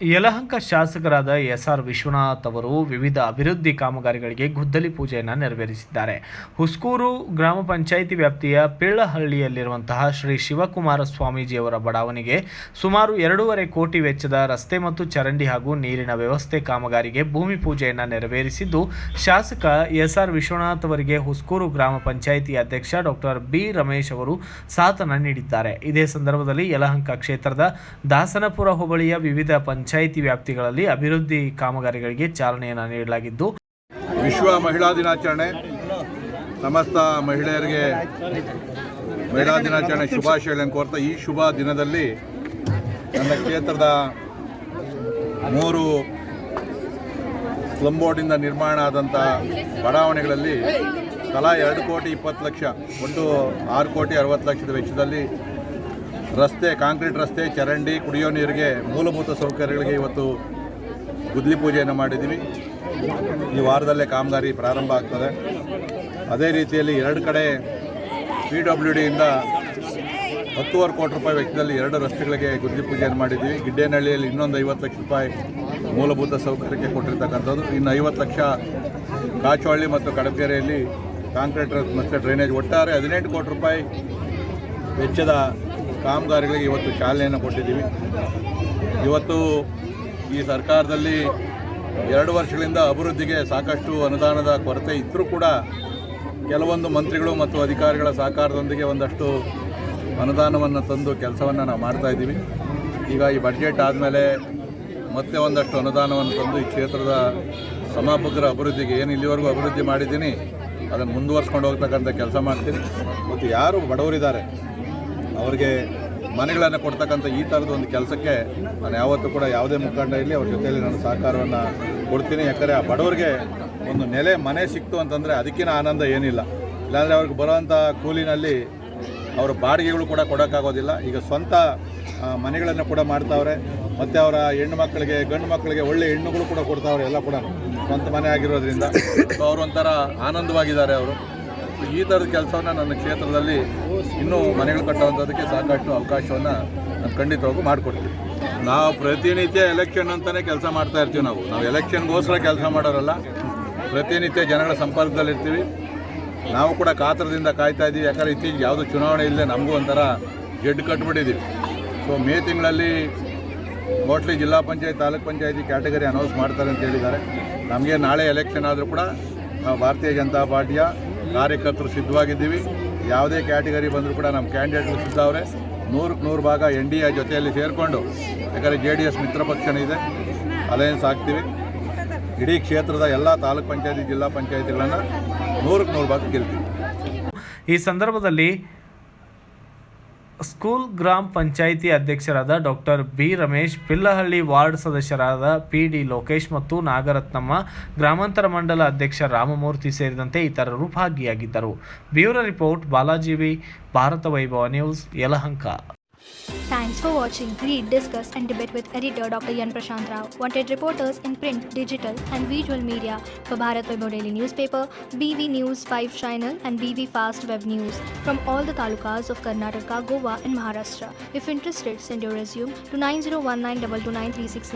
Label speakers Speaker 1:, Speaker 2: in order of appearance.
Speaker 1: ಯಲಹಂಕ ಶಾಸಕರಾದ ಎಸ್.ಆರ್. ವಿಶ್ವನಾಥ್ ಅವರು ವಿವಿಧ ಅಭಿವೃದ್ಧಿ ಕಾಮಗಾರಿಗಳಿಗೆ ಗುದ್ದಲಿ ಪೂಜೆಯನ್ನು ನೆರವೇರಿಸಿದ್ದಾರೆ. ಹುಸ್ಕೂರು ಗ್ರಾಮ ಪಂಚಾಯಿತಿ ವ್ಯಾಪ್ತಿಯ ಪಿಳ್ಳಹಳ್ಳಿಯಲ್ಲಿರುವಂತಹ ಶ್ರೀ ಶಿವಕುಮಾರ ಸ್ವಾಮೀಜಿಯವರ ಬಡಾವಣೆಗೆ ಸುಮಾರು 2.5 ಕೋಟಿ ವೆಚ್ಚದ ರಸ್ತೆ ಮತ್ತು ಚರಂಡಿ ಹಾಗೂ ನೀರಿನ ವ್ಯವಸ್ಥೆ ಕಾಮಗಾರಿಗೆ ಭೂಮಿ ಪೂಜೆಯನ್ನು ನೆರವೇರಿಸಿದ್ದು, ಶಾಸಕ ಎಸ್.ಆರ್. ವಿಶ್ವನಾಥ್ ಅವರಿಗೆ ಹುಸ್ಕೂರು ಗ್ರಾಮ ಪಂಚಾಯಿತಿ ಅಧ್ಯಕ್ಷ ಡಾಕ್ಟರ್ ಬಿ. ರಮೇಶ್ ಅವರು ಸಾಥನ್ನು ನೀಡಿದ್ದಾರೆ. ಇದೇ ಸಂದರ್ಭದಲ್ಲಿ ಯಲಹಂಕ ಕ್ಷೇತ್ರದ ದಾಸನಪುರ ಹೋಬಳಿಯ ವಿವಿಧ ಪಂಚಾಯಿತಿ ವ್ಯಾಪ್ತಿಗಳಲ್ಲಿ ಅಭಿವೃದ್ಧಿ ಕಾಮಗಾರಿಗಳಿಗೆ ಚಾಲನೆಯನ್ನು ನೀಡಲಾಗಿದ್ದು,
Speaker 2: ವಿಶ್ವ ಮಹಿಳಾ ದಿನಾಚರಣೆ ಸಮಸ್ತ ಮಹಿಳೆಯರಿಗೆ ಮಹಿಳಾ ದಿನಾಚರಣೆ ಶುಭಾಶಯಗಳನ್ನು ಕೋರ್ತಾ ಈ ಶುಭ ದಿನದಲ್ಲಿ ನನ್ನ ಕ್ಷೇತ್ರದ 3 ಸ್ಲಂ ಬೋರ್ಡಿಂದ ನಿರ್ಮಾಣ ಆದಂಥ ಬಡಾವಣೆಗಳಲ್ಲಿ ತಲಾ 2 ಕೋಟಿ 20 ಲಕ್ಷ ಒಟ್ಟು 6 ಕೋಟಿ 60 ಲಕ್ಷದ ವೆಚ್ಚದಲ್ಲಿ ರಸ್ತೆ, ಕಾಂಕ್ರೀಟ್ ರಸ್ತೆ, ಚರಂಡಿ, ಕುಡಿಯೋ ನೀರಿಗೆ ಮೂಲಭೂತ ಸೌಕರ್ಯಗಳಿಗೆ ಇವತ್ತು ಗುದ್ದಲಿ ಪೂಜೆಯನ್ನು ಮಾಡಿದ್ದೀವಿ. ಈ ವಾರದಲ್ಲೇ ಕಾಮಗಾರಿ ಪ್ರಾರಂಭ ಆಗ್ತದೆ. ಅದೇ ರೀತಿಯಲ್ಲಿ 2 ಕಡೆ PWDಯಿಂದ 10.5 ಕೋಟಿ ರೂಪಾಯಿ ವೆಚ್ಚದಲ್ಲಿ 2 ರಸ್ತೆಗಳಿಗೆ ಗುದ್ದಲಿ ಪೂಜೆಯನ್ನು ಮಾಡಿದ್ದೀವಿ. ಗಿಡ್ಡೇನಹಳ್ಳಿಯಲ್ಲಿ ಇನ್ನೊಂದು 50 ಲಕ್ಷ ರೂಪಾಯಿ ಮೂಲಭೂತ ಸೌಕರ್ಯಕ್ಕೆ ಕೊಟ್ಟಿರ್ತಕ್ಕಂಥದ್ದು. ಇನ್ನು 50 ಲಕ್ಷ ಕಾಚೋಹಳ್ಳಿ ಮತ್ತು ಕಡಪಗೆರೆಯಲ್ಲಿ ಕಾಂಕ್ರೀಟ್ ಮತ್ತು ಡ್ರೈನೇಜ್, ಒಟ್ಟಾರೆ 18 ಕೋಟಿ ರೂಪಾಯಿ ವೆಚ್ಚದ ಕಾಮಗಾರಿಗಳಿಗೆ ಇವತ್ತು ಚಾಲನೆಯನ್ನು ಕೊಟ್ಟಿದ್ದೀವಿ. ಇವತ್ತು ಈ ಸರ್ಕಾರದಲ್ಲಿ 2 ವರ್ಷಗಳಿಂದ ಅಭಿವೃದ್ಧಿಗೆ ಸಾಕಷ್ಟು ಅನುದಾನದ ಕೊರತೆ ಇದ್ದರೂ ಕೂಡ ಕೆಲವೊಂದು ಮಂತ್ರಿಗಳು ಮತ್ತು ಅಧಿಕಾರಿಗಳ ಸಹಕಾರದೊಂದಿಗೆ ಒಂದಷ್ಟು ಅನುದಾನವನ್ನು ತಂದು ಕೆಲಸವನ್ನು ನಾವು ಮಾಡ್ತಾಯಿದ್ದೀವಿ. ಈಗ ಈ ಬಡ್ಜೆಟ್ ಆದಮೇಲೆ ಮತ್ತೆ ಒಂದಷ್ಟು ಅನುದಾನವನ್ನು ತಂದು ಈ ಕ್ಷೇತ್ರದ ಸಮಗ್ರ ಅಭಿವೃದ್ಧಿಗೆ ಏನು ಇಲ್ಲಿವರೆಗೂ ಅಭಿವೃದ್ಧಿ ಮಾಡಿದ್ದೀನಿ ಅದನ್ನು ಮುಂದುವರ್ಸ್ಕೊಂಡು ಹೋಗ್ತಕ್ಕಂಥ ಕೆಲಸ ಮಾಡ್ತೀನಿ. ಮತ್ತು ಯಾರು ಬಡವರಿದ್ದಾರೆ ಅವರಿಗೆ ಮನೆಗಳನ್ನು ಕೊಡ್ತಕ್ಕಂಥ ಈ ಥರದ ಒಂದು ಕೆಲಸಕ್ಕೆ ನಾನು ಯಾವತ್ತೂ ಕೂಡ ಯಾವುದೇ ಮುಖಂಡ ಇರಲಿ ಅವ್ರ ಜೊತೆಯಲ್ಲಿ ನಾನು ಸಹಕಾರವನ್ನು ಕೊಡ್ತೀನಿ. ಯಾಕಂದರೆ ಆ ಬಡವರಿಗೆ ಒಂದು ನೆಲೆ ಮನೆ ಸಿಕ್ತು ಅಂತಂದರೆ ಅದಕ್ಕಿಂತ ಆನಂದ ಏನಿಲ್ಲ. ಇಲ್ಲಾಂದರೆ ಅವ್ರಿಗೆ ಬರೋವಂಥ ಕೂಲಿನಲ್ಲಿ ಅವರ ಬಾಡಿಗೆಗಳು ಕೂಡ ಕೊಡೋಕ್ಕಾಗೋದಿಲ್ಲ. ಈಗ ಸ್ವಂತ ಮನೆಗಳನ್ನು ಕೂಡ ಮಾಡ್ತಾವ್ರೆ. ಮತ್ತು ಅವರ ಹೆಣ್ಣು ಮಕ್ಕಳಿಗೆ, ಗಂಡು ಮಕ್ಕಳಿಗೆ ಒಳ್ಳೆ ಹೆಣ್ಣುಗಳು ಕೂಡ ಕೊಡ್ತಾವ್ರೆ. ಎಲ್ಲ ಕೂಡ ಸ್ವಂತ ಮನೆ ಆಗಿರೋದ್ರಿಂದ ಅವರು ಒಂಥರ ಆನಂದವಾಗಿದ್ದಾರೆ. ಅವರು ಈ ಥರದ ಕೆಲಸವನ್ನು ನನ್ನ ಕ್ಷೇತ್ರದಲ್ಲಿ ಇನ್ನೂ ಮನೆಗಳು ಕಟ್ಟುವಂಥದ್ದಕ್ಕೆ ಸಾಕಷ್ಟು ಅವಕಾಶವನ್ನು ನಾನು ಖಂಡಿತವಾಗೂ ಮಾಡಿಕೊಡ್ತೀವಿ. ನಾವು ಪ್ರತಿನಿತ್ಯ ಎಲೆಕ್ಷನ್ ಅಂತಲೇ ಕೆಲಸ ಮಾಡ್ತಾ ಇರ್ತೀವಿ. ನಾವು ಎಲೆಕ್ಷನ್ಗೋಸ್ಕರ ಕೆಲಸ ಮಾಡೋರಲ್ಲ, ಪ್ರತಿನಿತ್ಯ ಜನಗಳ ಸಂಪರ್ಕದಲ್ಲಿರ್ತೀವಿ. ನಾವು ಕೂಡ ಕಾತರದಿಂದ ಕಾಯ್ತಾ ಇದ್ದೀವಿ. ಯಾಕಂದರೆ ಇತ್ತೀಚೆಗೆ ಯಾವುದು ಚುನಾವಣೆ ಇಲ್ಲದೆ ನಮಗೂ ಒಂಥರ ಜಡ್ಡು ಕಟ್ಬಿಟ್ಟಿದ್ದೀವಿ. ಸೊ ಮೇ ತಿಂಗಳಲ್ಲಿ ಮೋಸ್ಟ್ಲಿ ಜಿಲ್ಲಾ ಪಂಚಾಯತ್, ತಾಲೂಕ್ ಪಂಚಾಯತಿ ಕ್ಯಾಟಗರಿ ಅನೌನ್ಸ್ ಮಾಡ್ತಾರೆ ಅಂತ ಹೇಳಿದ್ದಾರೆ. ನಮಗೆ ನಾಳೆ ಎಲೆಕ್ಷನ್ ಆದರೂ ಕೂಡ ನಾವು ಭಾರತೀಯ ಜನತಾ ಪಾರ್ಟಿಯ ಕಾರ್ಯಕರ್ತರು ಸಿದ್ಧವಾಗಿದ್ದೀವಿ. ಯಾವುದೇ ಕ್ಯಾಟಗರಿ ಬಂದರೂ ಕೂಡ ನಮ್ಮ ಕ್ಯಾಂಡಿಡೇಟ್ಗಳು ಸಿದ್ಧವ್ರೆ. 100ಕ್ಕೆ 100 ಭಾಗ NDA ಜೊತೆಯಲ್ಲಿ ಸೇರಿಕೊಂಡು, ಯಾಕಂದರೆ JDS ಮಿತ್ರ ಪಕ್ಷನೇ ಇದೆ, ಅಲಯನ್ಸ್ ಆಗ್ತೀವಿ. ಇಡೀ ಕ್ಷೇತ್ರದ ಎಲ್ಲ ತಾಲೂಕ್ ಪಂಚಾಯತಿ, ಜಿಲ್ಲಾ ಪಂಚಾಯತಿಗಳನ್ನು 100ಕ್ಕೆ 100 ಭಾಗ ಗೆಲ್ತೀವಿ.
Speaker 1: ಈ ಸಂದರ್ಭದಲ್ಲಿ ಸ್ಕೂಲ್ ಗ್ರಾಮ ಪಂಚಾಯಿತಿ ಅಧ್ಯಕ್ಷರಾದ ಡಾಕ್ಟರ್ ಬಿ. ರಮೇಶ್, ಪಿಳ್ಳಹಳ್ಳಿ ವಾರ್ಡ್ ಸದಸ್ಯರಾದ PD ಲೋಕೇಶ್ ಮತ್ತು ನಾಗರತ್ನಮ್ಮ, ಗ್ರಾಮಾಂತರ ಮಂಡಲ ಅಧ್ಯಕ್ಷ ರಾಮಮೂರ್ತಿ ಸೇರಿದಂತೆ ಇತರರು ಭಾಗಿಯಾಗಿದ್ದರು. ಬ್ಯೂರೋ ರಿಪೋರ್ಟ್, ಬಾಲಾಜಿ, ಭಾರತ ವೈಭವ news, Yelahanka.
Speaker 3: Thanks for watching. Read, discuss and debate with editor Dr. Yan Prashant Rao. Wanted reporters in print, digital and visual media for Bharat Vaibhav Daily Newspaper, BV News 5 Channel and BV Fast Web News from all the talukas of Karnataka, Goa and Maharashtra. If interested, send your resume to 9019229369.